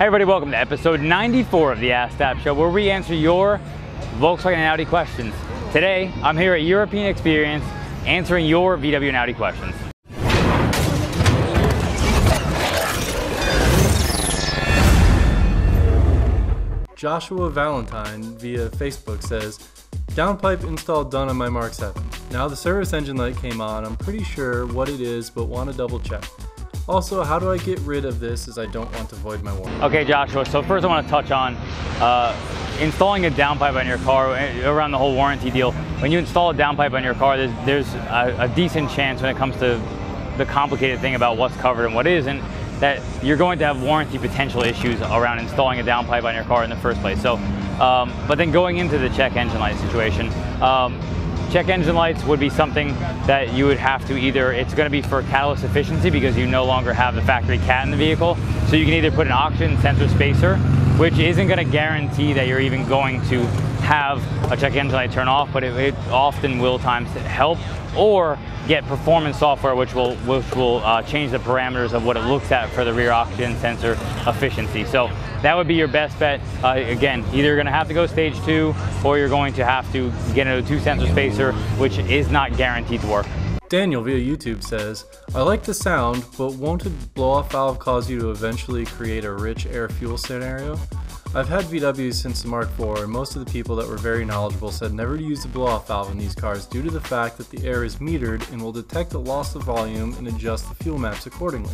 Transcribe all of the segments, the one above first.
Hey everybody, welcome to episode 94 of the Askdap show, where we answer your Volkswagen and Audi questions. Today, I'm here at European Experience answering your VW and Audi questions. Joshua Valentine via Facebook says, downpipe install done on my Mark 7. Now the service engine light came on. I'm pretty sure what it is, but want to double check. Also, how do I get rid of this as I don't want to void my warranty? Okay, Joshua, so first I want to touch on installing a downpipe on your car around the whole warranty deal. When you install a downpipe on your car, there's a decent chance when it comes to the complicated thing about what's covered and what isn't, that you're going to have warranty potential issues around installing a downpipe on your car in the first place. So, but then going into the check engine light situation, check engine lights would be something that you would have to either, it's going to be for catalyst efficiency because you no longer have the factory cat in the vehicle. So you can either put an oxygen sensor spacer, which isn't going to guarantee that you're even going to have a check engine light turn off, but it often will times help, or get performance software which will change the parameters of what it looks at for the rear oxygen sensor efficiency. So that would be your best bet. Again, either you're going to have to go stage 2 or you're going to have to get a 2-sensor spacer, which is not guaranteed to work. Daniel via YouTube says, I like the sound, but won't a blow-off valve cause you to eventually create a rich air-fuel scenario? I've had VWs since the Mark IV, and most of the people that were very knowledgeable said never to use the blow-off valve in these cars due to the fact that the air is metered and will detect the loss of volume and adjust the fuel maps accordingly.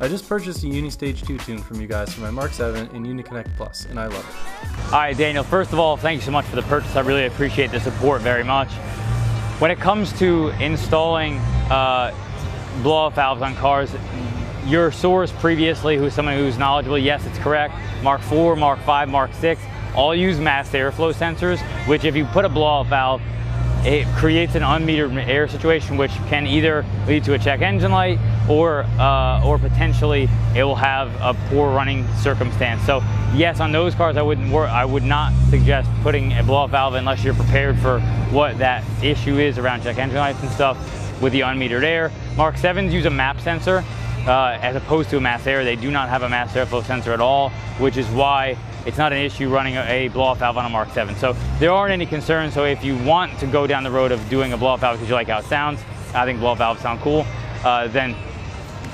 I just purchased a Uni-Stage 2 tune from you guys for my Mark 7 and UniConnect Plus, and I love it. All right, Daniel, first of all, thank you so much for the purchase. I really appreciate the support very much. When it comes to installing blow-off valves on cars, your source previously, who's someone who's knowledgeable, yes, it's correct. Mark IV, Mark V, Mark VI, all use mass airflow sensors, which if you put a blow-off valve, it creates an unmetered air situation, which can either lead to a check engine light or potentially it will have a poor running circumstance. So yes, on those cars, I would not suggest putting a blow-off valve unless you're prepared for what that issue is around check engine lights and stuff with the unmetered air. Mark 7s use a map sensor as opposed to a mass air. They do not have a mass airflow sensor at all, which is why it's not an issue running a blow-off valve on a Mark 7. So there aren't any concerns. So if you want to go down the road of doing a blow-off valve because you like how it sounds, I think blow-off valves sound cool, then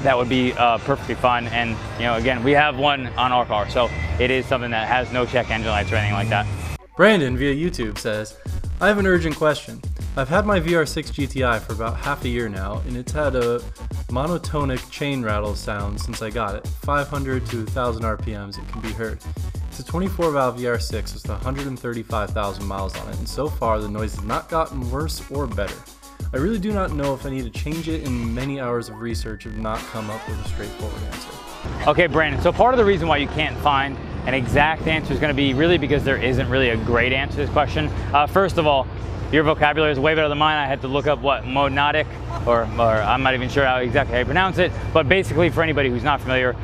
that would be perfectly fine. And you know, again, we have one on our car, so it is something that has no check engine lights or anything like that. Brandon via YouTube says, I have an urgent question. I've had my VR6 GTI for about half a year now, and it's had a monotonic chain rattle sound since I got it. 500 to 1000 RPMs, it can be heard. It's a 24-valve VR6 with 135,000 miles on it, and so far the noise has not gotten worse or better. I really do not know if I need to change it, and many hours of research have not come up with a straightforward answer. Okay, Brandon, so part of the reason why you can't find an exact answer is going to be really because there isn't really a great answer to this question. First of all, your vocabulary is way better than mine. I had to look up what monodic, or I'm not even sure exactly how you pronounce it, but basically for anybody who's not familiar,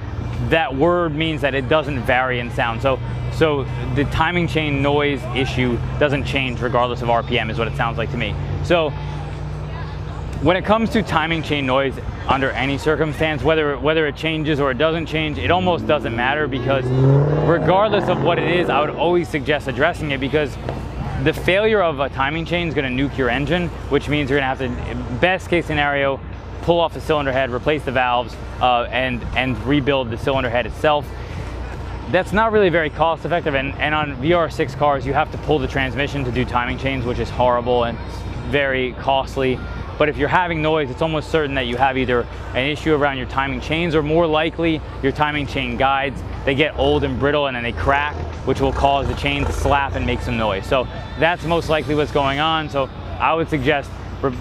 that word means that it doesn't vary in sound. So the timing chain noise issue doesn't change regardless of RPM is what it sounds like to me. So when it comes to timing chain noise under any circumstance, whether it changes or it doesn't change, it almost doesn't matter, because regardless of what it is, I would always suggest addressing it, because the failure of a timing chain is going to nuke your engine, which means you're going to have to, best case scenario, pull off the cylinder head, replace the valves, and rebuild the cylinder head itself. That's not really very cost effective, and on VR6 cars you have to pull the transmission to do timing chains, which is horrible and very costly. But if you're having noise, it's almost certain that you have either an issue around your timing chains, or more likely your timing chain guides. They get old and brittle and then they crack, which will cause the chain to slap and make some noise. So that's most likely what's going on. So I would suggest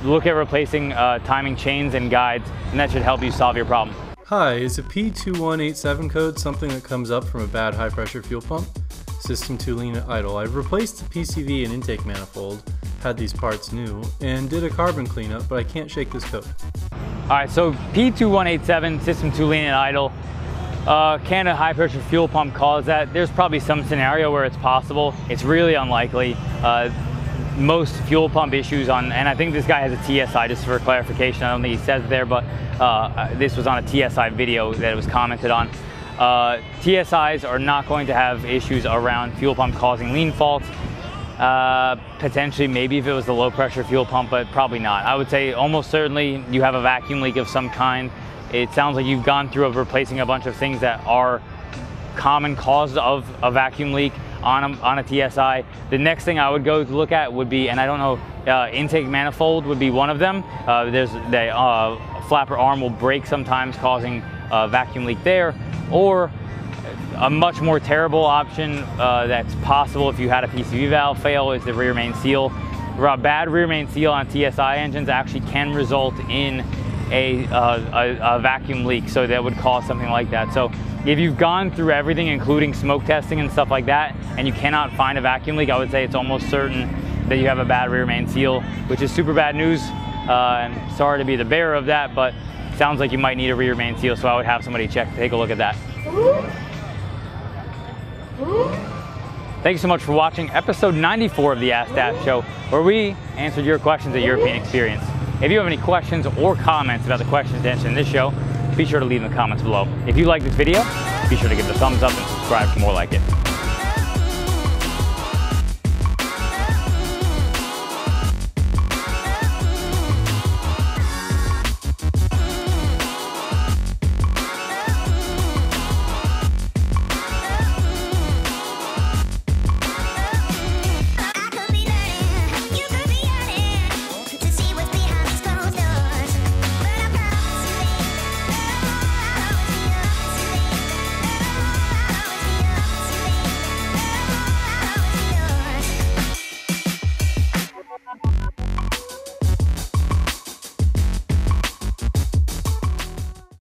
look at replacing timing chains and guides, and that should help you solve your problem. Hi, is a P2187 code something that comes up from a bad high pressure fuel pump? System to lean at idle. I've replaced the PCV and intake manifold, had these parts new, and did a carbon cleanup, but I can't shake this code. All right, so P2187, system to lean at idle. Can a high pressure fuel pump cause that? There's probably some scenario where it's possible. It's really unlikely. Most fuel pump issues and I think this guy has a TSI, just for clarification, I don't think he says it there, but this was on a TSI video that it was commented on. TSIs are not going to have issues around fuel pump causing lean faults. Potentially, maybe if it was the low pressure fuel pump, but probably not. I would say almost certainly you have a vacuum leak of some kind. It sounds like you've gone through replacing a bunch of things that are common cause of a vacuum leak on a TSI. The next thing I would go look at would be, and I don't know, intake manifold would be one of them. There's the flapper arm will break sometimes, causing a vacuum leak there, or a much more terrible option that's possible if you had a PCV valve fail is the rear main seal. A bad rear main seal on TSI engines actually can result in a vacuum leak, so that would cause something like that. So if you've gone through everything, including smoke testing and stuff like that, and you cannot find a vacuum leak, I would say it's almost certain that you have a bad rear main seal, which is super bad news. And sorry to be the bearer of that, but it sounds like you might need a rear main seal, so I would have somebody take a look at that. Thank you so much for watching episode 94 of the Askdap Show, where we answered your questions at European Experience. If you have any questions or comments about the questions answered in this show, be sure to leave in the comments below. If you like this video, be sure to give it a thumbs up and subscribe for more like it.